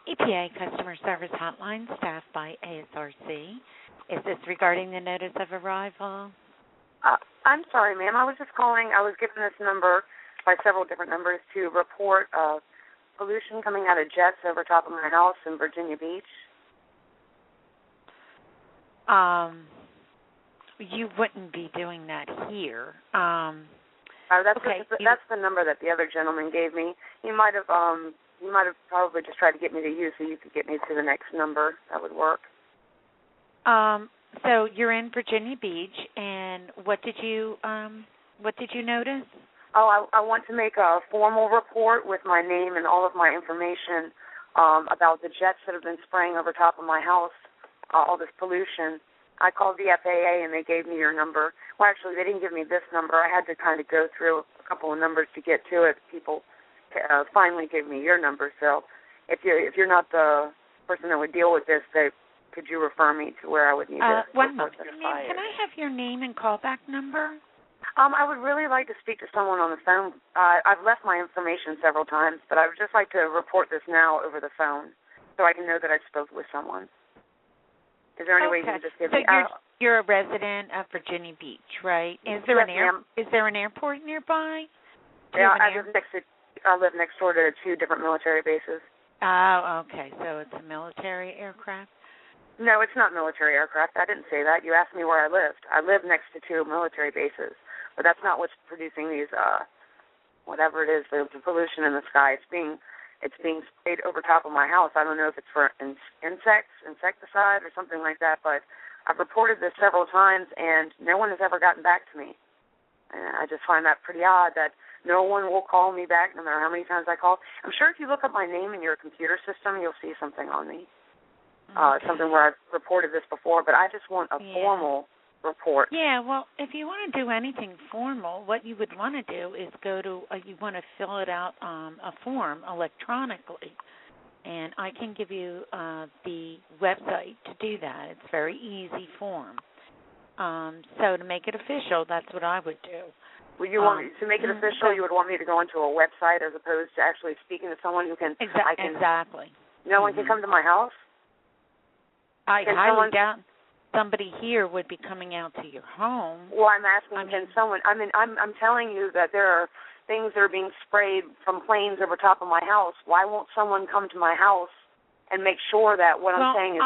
EPA Customer Service Hotline, staffed by ASRC. Is this regarding the notice of arrival? I'm sorry, ma'am. I was just calling. I was given this number by several different numbers to report pollution coming out of jets over top of my house in Virginia Beach. You wouldn't be doing that here. That's the number that the other gentleman gave me. He might have probably just tried to get me to you so you could get me to the next number. That would work. So you're in Virginia Beach, and what did you notice? Oh, I want to make a formal report with my name and all of my information about the jets that have been spraying over top of my house, all this pollution. I called the FAA, and they gave me your number. Well, actually, they didn't give me this number. I had to kind of go through a couple of numbers to get to it. People finally gave me your number. So if you're not the person that would deal with this, could you refer me to where I would need to? One moment. Can I have your name and callback number? I would really like to speak to someone on the phone. I've left my information several times, but I would just like to report this now over the phone so I can know that I spoke with someone. Is there any way you can just give me? You're a resident of Virginia Beach, right? Is there an airport nearby? Yeah, I live next door to 2 different military bases. Oh, okay. So it's a military aircraft? No, it's not military aircraft. I didn't say that. You asked me where I lived. I live next to 2 military bases, but that's not what's producing these, whatever it is, the pollution in the sky. It's being sprayed over top of my house. I don't know if it's for insecticide or something like that, but I've reported this several times, and no one has ever gotten back to me. And I just find that pretty odd that no one will call me back no matter how many times I call. I'm sure if you look up my name in your computer system, you'll see something on me, something where I've reported this before, but I just want a formal report. Yeah, well, if you want to do anything formal, what you would want to do is you want to fill it out a form electronically, and I can give you the website to do that. It's a very easy form. So to make it official, that's what I would do. Would you want to make it official? You would want me to go into a website as opposed to actually speaking to someone who can. Exactly. No one can come to my house. I highly doubt somebody here would be coming out to your home. Well, I'm asking, can someone? I'm telling you that there are things that are being sprayed from planes over top of my house. Why won't someone come to my house and make sure that what I'm saying is?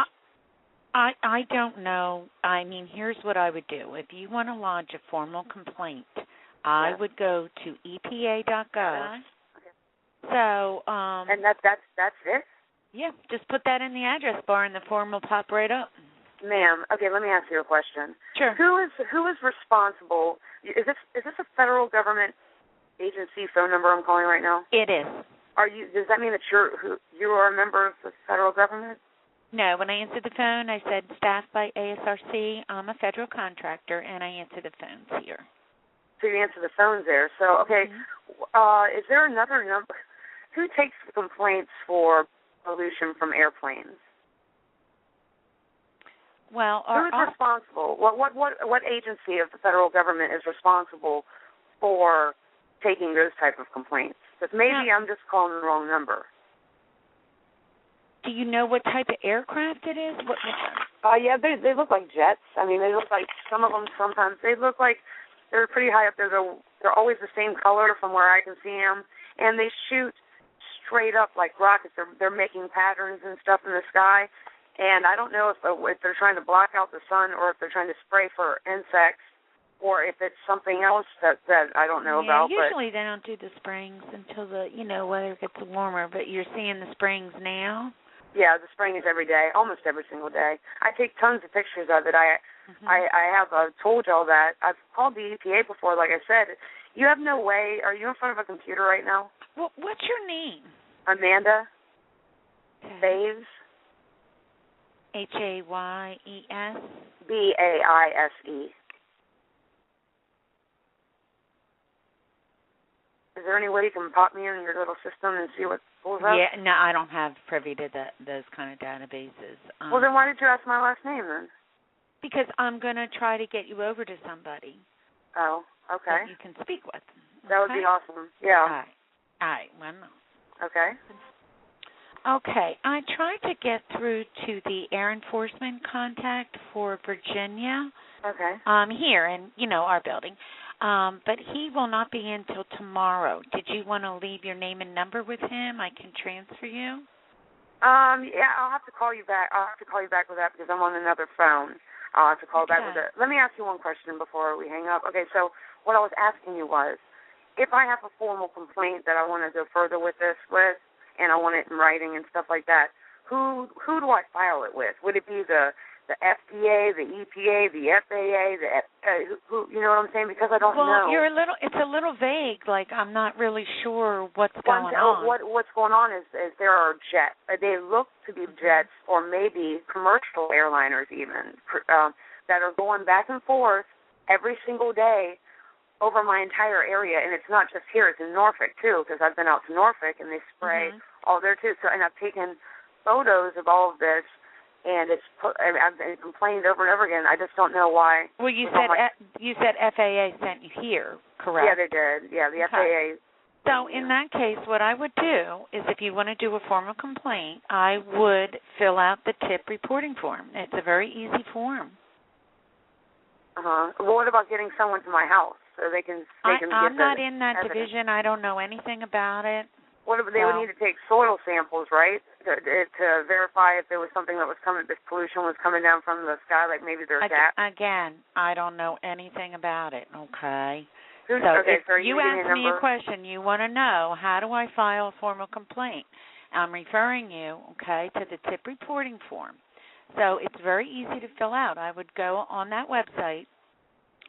I don't know. I mean, here's what I would do. If you want to lodge a formal complaint, I would go to EPA.gov. Okay. So. And that's it. Yeah, just put that in the address bar, and the form will pop right up. Ma'am, okay, let me ask you a question. Sure. Who is responsible? Is this a federal government agency phone number I'm calling right now? It is. Does that mean that you are a member of the federal government? No. When I answered the phone, I said staffed by ASRC. I'm a federal contractor, and I answer the phones here. So you answer the phones there. So okay, is there another number? Who takes the complaints for pollution from airplanes? Well, who is responsible? What agency of the federal government is responsible for taking those type of complaints? Because maybe I'm just calling the wrong number. Do you know what type of aircraft it is? Yeah, they look like jets. I mean, they look like some of them. Sometimes they look like they're pretty high up there. They're always the same color from where I can see them, and they shoot straight up like rockets. They're making patterns and stuff in the sky. And I don't know if they're trying to block out the sun or if they're trying to spray for insects or if it's something else that I don't know about. Usually they don't do the sprayings until the weather gets warmer. But you're seeing the sprayings now? Yeah, the spraying is every day, almost every single day. I take tons of pictures of it. I have told y'all that. I've called the EPA before, like I said. You have no way. Are you in front of a computer right now? Well, what's your name? Amanda. Baise. Hayes? Baise. Is there any way you can pop me in your little system and see what pulls up? Yeah, no, I don't have privy to those kind of databases. Well, then why did you ask my last name then? Because I'm going to try to get you over to somebody. Oh, okay. That you can speak with. That would be awesome. Yeah. All right. Well, okay. Okay, I tried to get through to the air enforcement contact for Virginia. Okay. Here in, our building. But he will not be in till tomorrow. Did you want to leave your name and number with him? I can transfer you. Yeah, I'll have to call you back. I'll have to call you back with that because I'm on another phone. I'll have to call back with it. Let me ask you one question before we hang up. Okay, so what I was asking you was, if I have a formal complaint that I want to go further with this with, and I want it in writing and stuff like that, who do I file it with? Would it be the FDA, the EPA, the FAA, who? You know what I'm saying? Because I don't know. Well, it's a little vague. Like I'm not really sure what's going on. What's going on is there are jets. They look to be jets or maybe commercial airliners even that are going back and forth every single day over my entire area, and it's not just here; it's in Norfolk too. Because I've been out to Norfolk and they spray all there too. So, and I've taken photos of all of this. And I've been complained over and over again. I just don't know why. Well, you said FAA sent you here, correct? Yeah, they did. Yeah, the FAA. So in that case, what I would do is, if you want to do a formal complaint, I would fill out the tip reporting form. It's a very easy form. Well, what about getting someone to my house so they can? I'm not in that division. I don't know anything about it. What if they would need to take soil samples, right, to verify if there was something that was coming, this pollution was coming down from the sky, like maybe there's gas? Again, I don't know anything about it, okay? So you ask me a question, you want to know, how do I file a formal complaint? I'm referring you, okay, to the tip reporting form. So it's very easy to fill out. I would go on that website,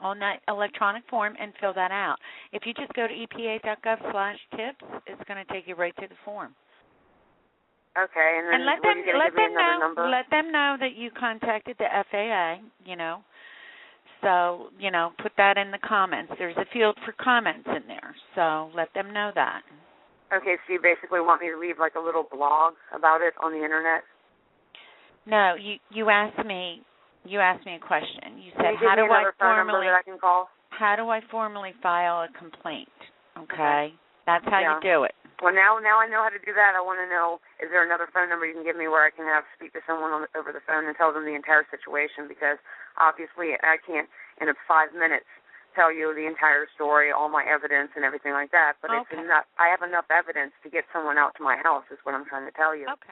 on that electronic form, and fill that out. If you just go to epa.gov/tips, it's going to take you right to the form. Okay, and then let them know that you contacted the FAA, So, put that in the comments. There's a field for comments in there, so let them know that. Okay, so you basically want me to leave like a little blog about it on the internet? No, you asked me a question. You said, how do I formally file a complaint? Okay? That's how you do it. Well, now I know how to do that. I want to know, is there another phone number you can give me where I can speak to someone over the phone and tell them the entire situation? Because obviously I can't, in 5 minutes, tell you the entire story, all my evidence and everything like that. But I have enough evidence to get someone out to my house is what I'm trying to tell you. Okay.